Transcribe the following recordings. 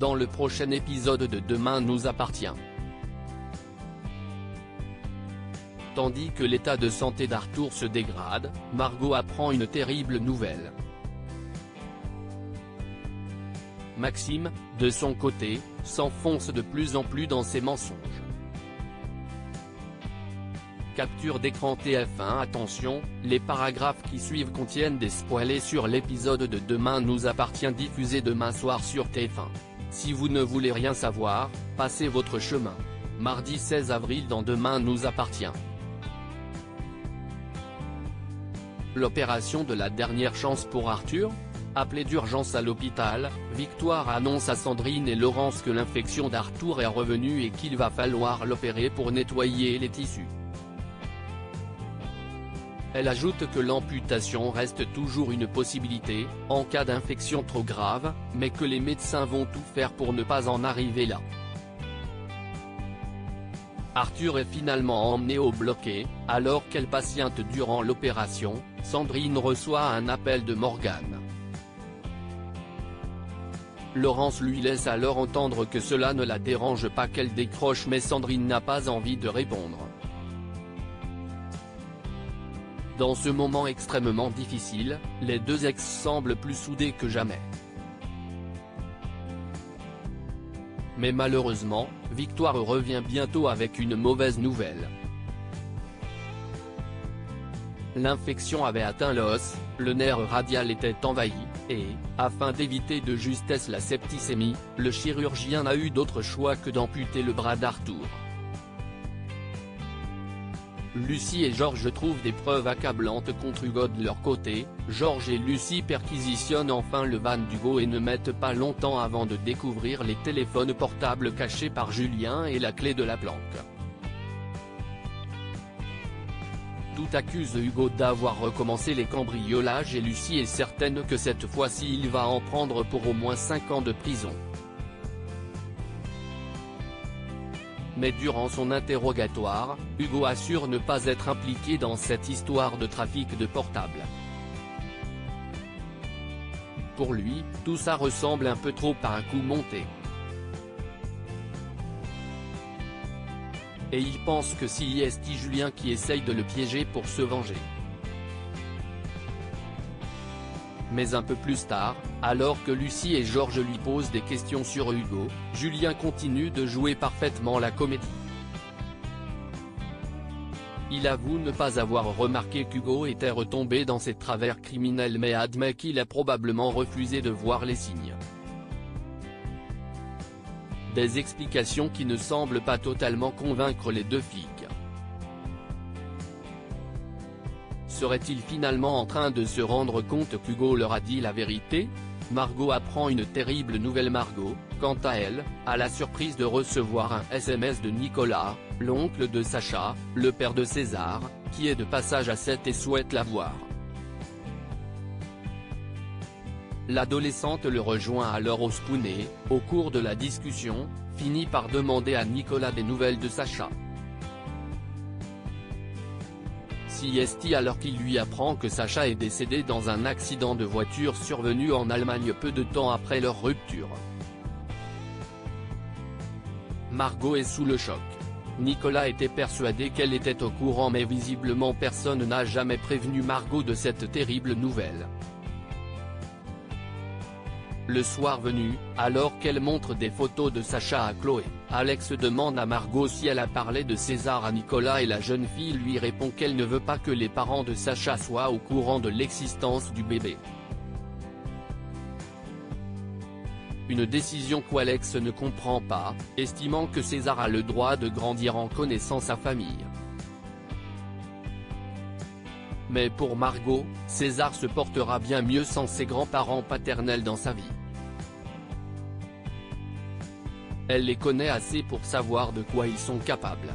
dans le prochain épisode de Demain nous appartient. Tandis que l'état de santé d'Arthur se dégrade, Margot apprend une terrible nouvelle. Maxime, de son côté, s'enfonce de plus en plus dans ses mensonges. Capture d'écran TF1. Attention, les paragraphes qui suivent contiennent des spoilers sur l'épisode de Demain nous appartient diffusé demain soir sur TF1. Si vous ne voulez rien savoir, passez votre chemin. Mardi 16 avril dans Demain nous appartient. L'opération de la dernière chance pour Arthur ? Appelé d'urgence à l'hôpital, Victoire annonce à Sandrine et Laurence que l'infection d'Arthur est revenue et qu'il va falloir l'opérer pour nettoyer les tissus. Elle ajoute que l'amputation reste toujours une possibilité, en cas d'infection trop grave, mais que les médecins vont tout faire pour ne pas en arriver là. Arthur est finalement emmené au bloqué, alors qu'elle patiente durant l'opération. Sandrine reçoit un appel de Morgane. Laurence lui laisse alors entendre que cela ne la dérange pas qu'elle décroche, mais Sandrine n'a pas envie de répondre. Dans ce moment extrêmement difficile, les deux ex semblent plus soudés que jamais. Mais malheureusement, Victoire revient bientôt avec une mauvaise nouvelle. L'infection avait atteint l'os, le nerf radial était envahi, et, afin d'éviter de justesse la septicémie, le chirurgien n'a eu d'autre choix que d'amputer le bras d'Arthur. Lucie et Georges trouvent des preuves accablantes contre Hugo de leur côté. Georges et Lucie perquisitionnent enfin le van d'Hugo et ne mettent pas longtemps avant de découvrir les téléphones portables cachés par Julien et la clé de la planque. Tout accuse Hugo d'avoir recommencé les cambriolages et Lucie est certaine que cette fois-ci il va en prendre pour au moins 5 ans de prison. Mais durant son interrogatoire, Hugo assure ne pas être impliqué dans cette histoire de trafic de portables. Pour lui, tout ça ressemble un peu trop à un coup monté. Et il pense que c'est Julien qui essaye de le piéger pour se venger. Mais un peu plus tard, alors que Lucie et Georges lui posent des questions sur Hugo, Julien continue de jouer parfaitement la comédie. Il avoue ne pas avoir remarqué qu'Hugo était retombé dans ses travers criminels mais admet qu'il a probablement refusé de voir les signes. Des explications qui ne semblent pas totalement convaincre les deux flics. Serait-il finalement en train de se rendre compte qu'Hugo leur a dit la vérité ? Margot apprend une terrible nouvelle. Margot, quant à elle, a la surprise de recevoir un SMS de Nicolas, l'oncle de Sacha, le père de César, qui est de passage à Sète et souhaite la voir. L'adolescente le rejoint alors au Spoon et, au cours de la discussion, finit par demander à Nicolas des nouvelles de Sacha. Alors qu'il lui apprend que Sacha est décédé dans un accident de voiture survenu en Allemagne peu de temps après leur rupture. Margot est sous le choc. Nicolas était persuadé qu'elle était au courant mais visiblement personne n'a jamais prévenu Margot de cette terrible nouvelle. Le soir venu, alors qu'elle montre des photos de Sacha à Chloé, Alex demande à Margot si elle a parlé de César à Nicolas et la jeune fille lui répond qu'elle ne veut pas que les parents de Sacha soient au courant de l'existence du bébé. Une décision qu'Alex ne comprend pas, estimant que César a le droit de grandir en connaissant sa famille. Mais pour Margot, César se portera bien mieux sans ses grands-parents paternels dans sa vie. Elle les connaît assez pour savoir de quoi ils sont capables.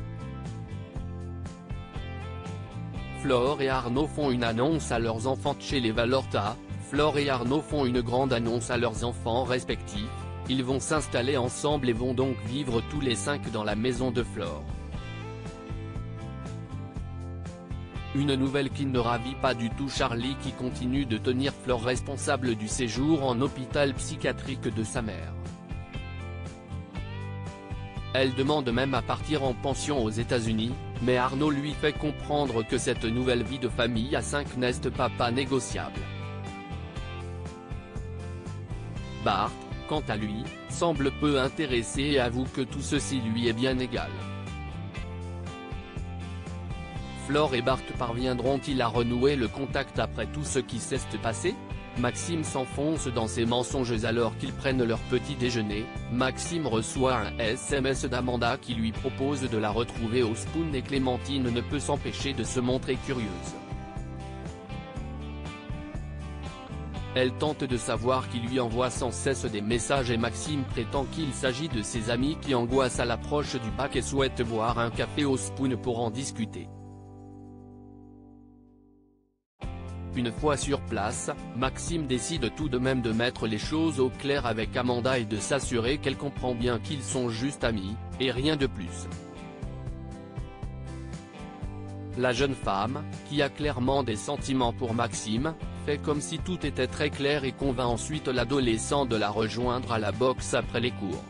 Flore et Arnaud font une annonce à leurs enfants chez les Valorta. Flore et Arnaud font une grande annonce à leurs enfants respectifs. Ils vont s'installer ensemble et vont donc vivre tous les 5 dans la maison de Flore. Une nouvelle qui ne ravit pas du tout Charlie qui continue de tenir Flore responsable du séjour en hôpital psychiatrique de sa mère. Elle demande même à partir en pension aux États-Unis, mais Arnaud lui fait comprendre que cette nouvelle vie de famille à 5 n'est pas négociable. Bart, quant à lui, semble peu intéressé et avoue que tout ceci lui est bien égal. Flore et Bart parviendront-ils à renouer le contact après tout ce qui s'est passé? Maxime s'enfonce dans ses mensonges alors qu'ils prennent leur petit déjeuner. Maxime reçoit un SMS d'Amanda qui lui propose de la retrouver au Spoon et Clémentine ne peut s'empêcher de se montrer curieuse. Elle tente de savoir qui lui envoie sans cesse des messages et Maxime prétend qu'il s'agit de ses amis qui angoissent à l'approche du bac et souhaitent boire un café au Spoon pour en discuter. Une fois sur place, Maxime décide tout de même de mettre les choses au clair avec Amanda et de s'assurer qu'elle comprend bien qu'ils sont juste amis, et rien de plus. La jeune femme, qui a clairement des sentiments pour Maxime, fait comme si tout était très clair et convainc ensuite l'adolescent de la rejoindre à la boxe après les cours.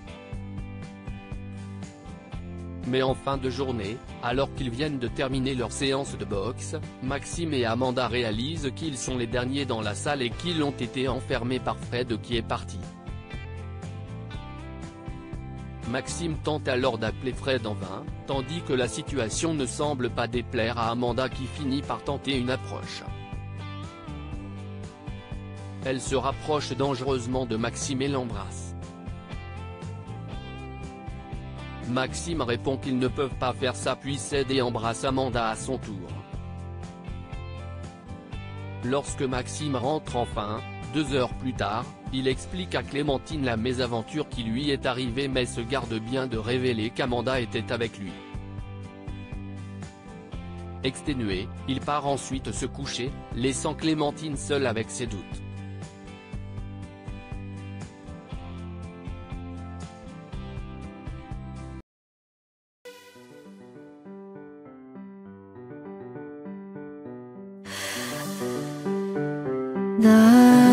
Mais en fin de journée, alors qu'ils viennent de terminer leur séance de boxe, Maxime et Amanda réalisent qu'ils sont les derniers dans la salle et qu'ils ont été enfermés par Fred qui est parti. Maxime tente alors d'appeler Fred en vain, tandis que la situation ne semble pas déplaire à Amanda qui finit par tenter une approche. Elle se rapproche dangereusement de Maxime et l'embrasse. Maxime répond qu'ils ne peuvent pas faire ça puis cède et embrasse Amanda à son tour. Lorsque Maxime rentre enfin, 2 heures plus tard, il explique à Clémentine la mésaventure qui lui est arrivée mais se garde bien de révéler qu'Amanda était avec lui. Exténué, il part ensuite se coucher, laissant Clémentine seule avec ses doutes. 나